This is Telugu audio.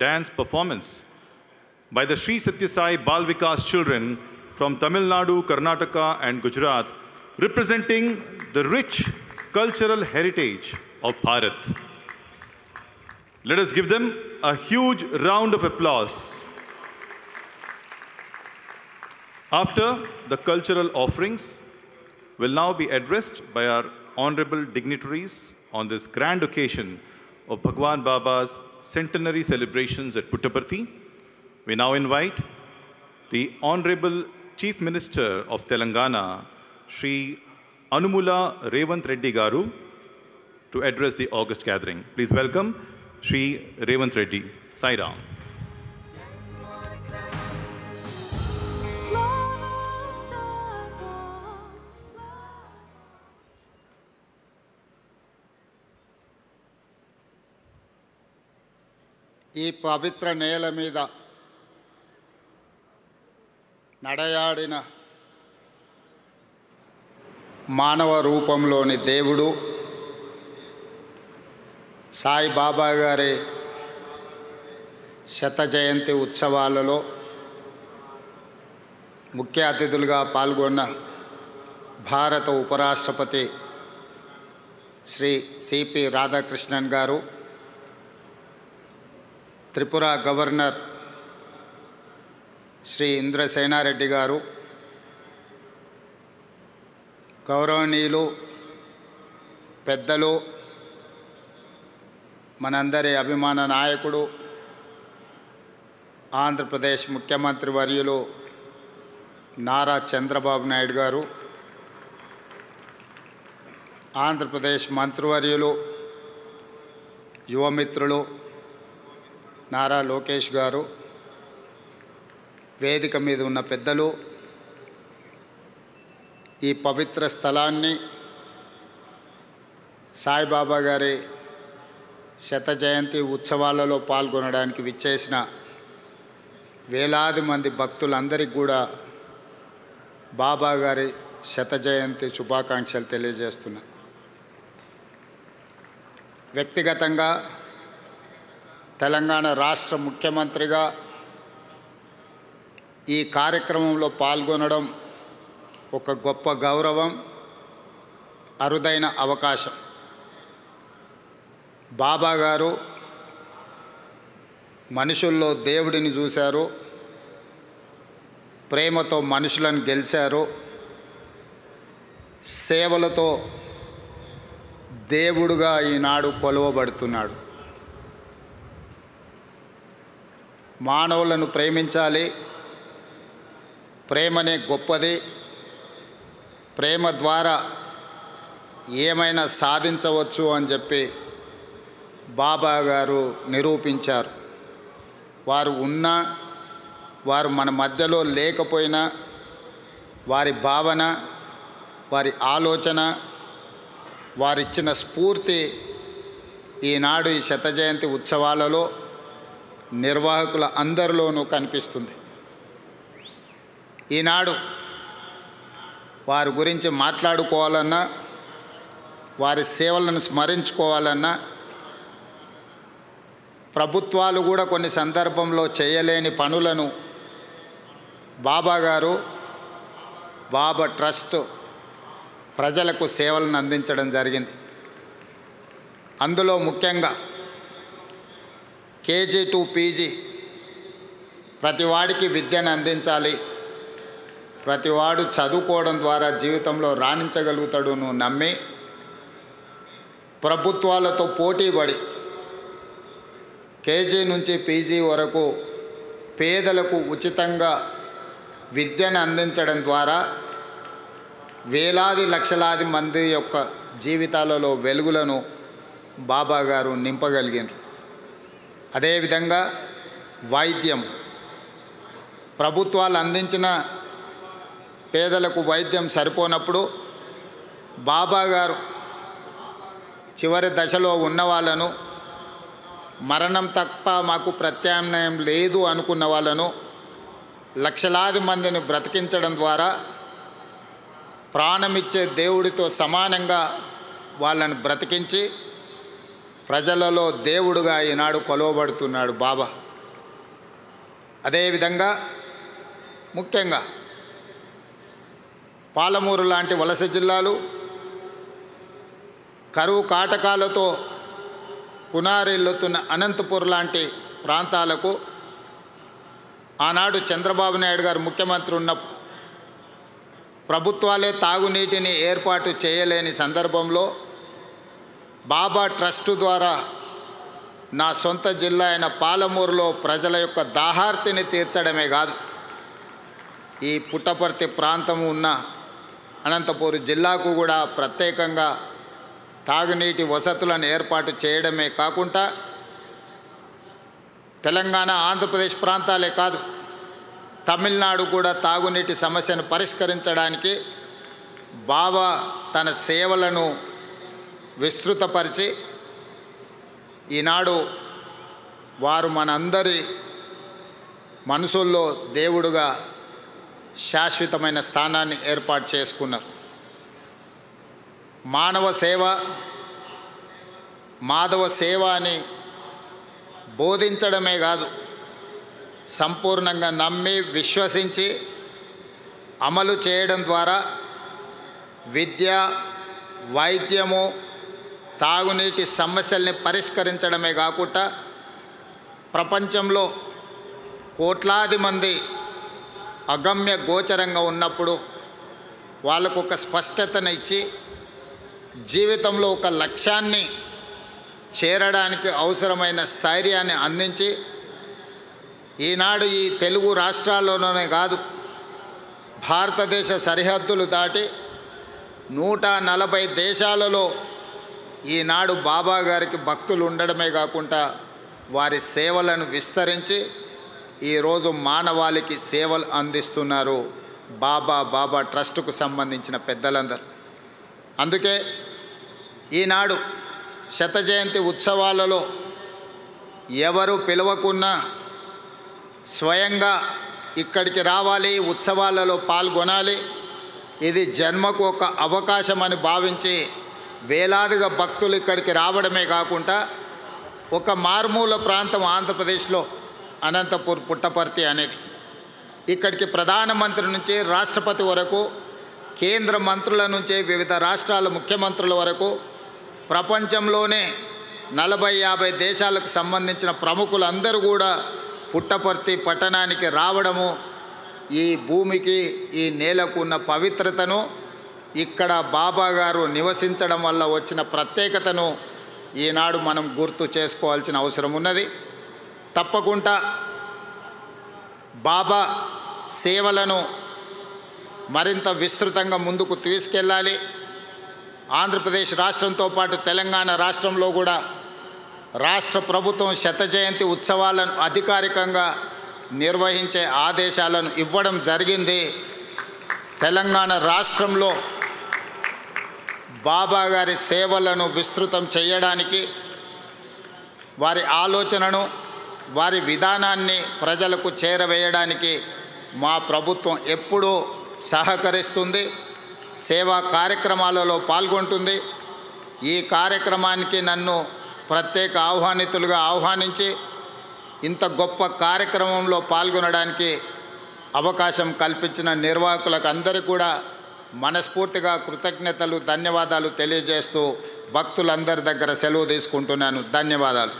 dance performance by the Sri Satya Sai Bal Vikas children from Tamil Nadu, Karnataka and Gujarat, representing the rich cultural heritage of Bharat. Let us give them a huge round of applause. After the cultural offerings will now be addressed by our honorable dignitaries on this grand occasion of Bhagwan Baba's centenary celebrations at Puttaparthi. We now invite the Honorable Chief Minister of Telangana, Shri Anumula Revant Reddy Garu, to address the august gathering. Please welcome Shri Revant Reddy. Sai Ram. ఈ పవిత్ర నేల మీద నడయాడిన మానవ రూపంలోని దేవుడు సాయిబాబా గారి శత జయంతి ఉత్సవాలలో ముఖ్య అతిథులుగా పాల్గొన్న భారత ఉపరాష్ట్రపతి శ్రీ సిపి రాధాకృష్ణన్ గారు, త్రిపుర గవర్నర్ శ్రీ ఇంద్రసేనారెడ్డి గారు, గౌరవనీయులు పెద్దలు, మనందరి అభిమాన నాయకుడు, ఆంధ్రప్రదేశ్ ముఖ్యమంత్రి వర్యులు నారా చంద్రబాబు నాయుడు గారు, ఆంధ్రప్రదేశ్ మంత్రివర్యులు యువమిత్రులు నారా లోకేష్ గారు, వేదిక మీద ఉన్న పెద్దలు, ఈ పవిత్ర స్థలాన్ని సాయిబాబా గారి శత జయంతి ఉత్సవాలలో పాల్గొనడానికి విచ్చేసిన వేలాది మంది భక్తులందరికీ కూడా బాబా గారి శత జయంతి శుభాకాంక్షలు తెలియజేస్తున్నా. వ్యక్తిగతంగా తెలంగాణ రాష్ట్ర ముఖ్యమంత్రిగా ఈ కార్యక్రమంలో పాల్గొనడం ఒక గొప్ప గౌరవం, అరుదైన అవకాశం. బాబా గారు మనుషుల్లో దేవుడిని చూశారు, ప్రేమతో మనుషులను గెలిచారు, సేవలతో దేవుడుగా ఈనాడు కొలువబడుతున్నాడు. మానవులను ప్రేమించాలి, ప్రేమనే గొప్పది, ప్రేమ ద్వారా ఏమైనా సాధించవచ్చు అని చెప్పి బాబా గారు నిరూపించారు. వారు ఉన్నా, వారు మన మధ్యలో లేకపోయినా, వారి భావన, వారి ఆలోచన, వారిచ్చిన స్ఫూర్తి ఈనాడు ఈ శత జయంతి ఉత్సవాలలో నిర్వాహకుల అందరిలోనూ కనిపిస్తుంది. ఈనాడు వారి గురించి మాట్లాడుకోవాలన్నా, వారి సేవలను స్మరించుకోవాలన్నా, ప్రభుత్వాలు కూడా కొన్ని సందర్భంలో చేయలేని పనులను బాబా గారు, బాబా ట్రస్ట్ ప్రజలకు సేవలను అందించడం జరిగింది. అందులో ముఖ్యంగా కేజీ టు పీజీ ప్రతివాడికి విద్యను అందించాలి, ప్రతివాడు చదువుకోవడం ద్వారా జీవితంలో రాణించగలుగుతాడును నమ్మి ప్రభుత్వాలతో పోటీపడి కేజీ నుంచి పీజీ వరకు పేదలకు ఉచితంగా విద్యను అందించడం ద్వారా వేలాది లక్షలాది మంది యొక్క జీవితాలలో వెలుగులను బాబా గారు నింపగలిగారు. అదేవిధంగా వైద్యం, ప్రభుత్వాలు అందించిన పేదలకు వైద్యం సరిపోనప్పుడు బాబా గారు చివరి దశలో ఉన్న వాళ్ళను, మరణం తప్ప మాకు ప్రత్యామ్నాయం లేదు అనుకున్న వాళ్ళను లక్షలాది మందిని బ్రతికించడం ద్వారా ప్రాణమిచ్చే దేవుడితో సమానంగా వాళ్ళని బ్రతికించి ప్రజలలో దేవుడుగా ఈనాడు కొలవబడుతున్నాడు బాబా. అదేవిధంగా ముఖ్యంగా పాలమూరు లాంటి వలస జిల్లాలు కరువు కాటకాలతో పునారిల్లుతున్న అనంతపూర్ లాంటి ప్రాంతాలకు ఆనాడు చంద్రబాబు నాయుడు గారు ముఖ్యమంత్రి ఉన్న ప్రభుత్వాలే తాగునీటిని ఏర్పాటు చేయలేని సందర్భంలో బాబా ట్రస్టు ద్వారా నా సొంత జిల్లా అయిన పాలమూరులో ప్రజల యొక్క దాహార్తిని తీర్చడమే కాదు, ఈ పుట్టపర్తి ప్రాంతం ఉన్న అనంతపూర్ జిల్లాకు కూడా ప్రత్యేకంగా తాగునీటి వసతులను ఏర్పాటు చేయడమే కాకుండా తెలంగాణ ఆంధ్రప్రదేశ్ ప్రాంతాలే కాదు, తమిళనాడు కూడా తాగునీటి సమస్యను పరిష్కరించడానికి బాబా తన సేవలను విస్తృతపరిచి ఈనాడు వారు మనందరి మనసుల్లో దేవుడుగా శాశ్వతమైన స్థానాన్ని ఏర్పాటు చేసుకున్నారు. మానవ సేవ, మాధవ సేవ అని బోధించడమే కాదు, సంపూర్ణంగా నమ్మి విశ్వసించి అమలు చేయడం ద్వారా విద్య, వైద్యము, తాగునీటి సమస్యల్ని పరిష్కరించడమే కాకుండా ప్రపంచంలో కోట్లాది మంది అగమ్య గోచరంగా ఉన్నప్పుడు వాళ్ళకు ఒక స్పష్టతను ఇచ్చి జీవితంలో ఒక లక్ష్యాన్ని చేరడానికి అవసరమైన స్థైర్యాన్ని అందించి ఈనాడు ఈ తెలుగు రాష్ట్రాల్లోనే కాదు, భారతదేశ సరిహద్దులు దాటి 140 దేశాలలో ఈనాడు బాబా గారికి భక్తులు ఉండడమే కాకుండా వారి సేవలను విస్తరించి ఈరోజు మానవాళికి సేవలు అందిస్తున్నారు బాబా ట్రస్టుకు సంబంధించిన పెద్దలందరూ. అందుకే ఈనాడు శత జయంతి ఉత్సవాలలో ఎవరు పిలవకున్నా స్వయంగా ఇక్కడికి రావాలి, ఉత్సవాలలో పాల్గొనాలి, ఇది జన్మకు ఒక అవకాశం అని భావించి వేలాదిగా భక్తులు ఇక్కడికి రావడమే కాకుండా ఒక మారుమూల ప్రాంతం ఆంధ్రప్రదేశ్లో అనంతపూర్ పుట్టపర్తి అనేది, ఇక్కడికి ప్రధానమంత్రి నుంచి రాష్ట్రపతి వరకు, కేంద్ర మంత్రుల నుంచి వివిధ రాష్ట్రాల ముఖ్యమంత్రుల వరకు, ప్రపంచంలోనే 40-50 దేశాలకు సంబంధించిన ప్రముఖులందరూ కూడా పుట్టపర్తి పట్టణానికి రావడము ఈ భూమికి, ఈ నేలకు ఉన్న పవిత్రతను, ఇక్కడ బాబా గారు నివసించడం వల్ల వచ్చిన ప్రత్యేకతను ఈనాడు మనం గుర్తు చేసుకోవాల్సిన అవసరం ఉన్నది. తప్పకుండా బాబా సేవలను మరింత విస్తృతంగా ముందుకు తీసుకెళ్ళాలి. ఆంధ్రప్రదేశ్ రాష్ట్రంతో పాటు తెలంగాణ రాష్ట్రంలో కూడా రాష్ట్ర ప్రభుత్వం శత జయంతి ఉత్సవాలను అధికారికంగా నిర్వహించే ఆదేశాలను ఇవ్వడం జరిగింది. తెలంగాణ రాష్ట్రంలో బాబా గారి సేవలను విస్తృతం చేయడానికి, వారి ఆలోచనను, వారి విధానాన్ని ప్రజలకు చేరవేయడానికి మా ప్రభుత్వం ఎప్పుడూ సహకరిస్తుంది, సేవా కార్యక్రమాలలో పాల్గొంటుంది. ఈ కార్యక్రమానికి నన్ను ప్రత్యేక ఆహ్వానితులుగా ఆహ్వానించి ఇంత గొప్ప కార్యక్రమంలో పాల్గొనడానికి అవకాశం కల్పించిన నిర్వాహకులకు అందరికీ కూడా మనస్ఫూర్తిగా కృతజ్ఞతలు, ధన్యవాదాలు తెలియజేస్తూ భక్తులందరి దగ్గర సెలవు తీసుకుంటున్నాను. ధన్యవాదాలు.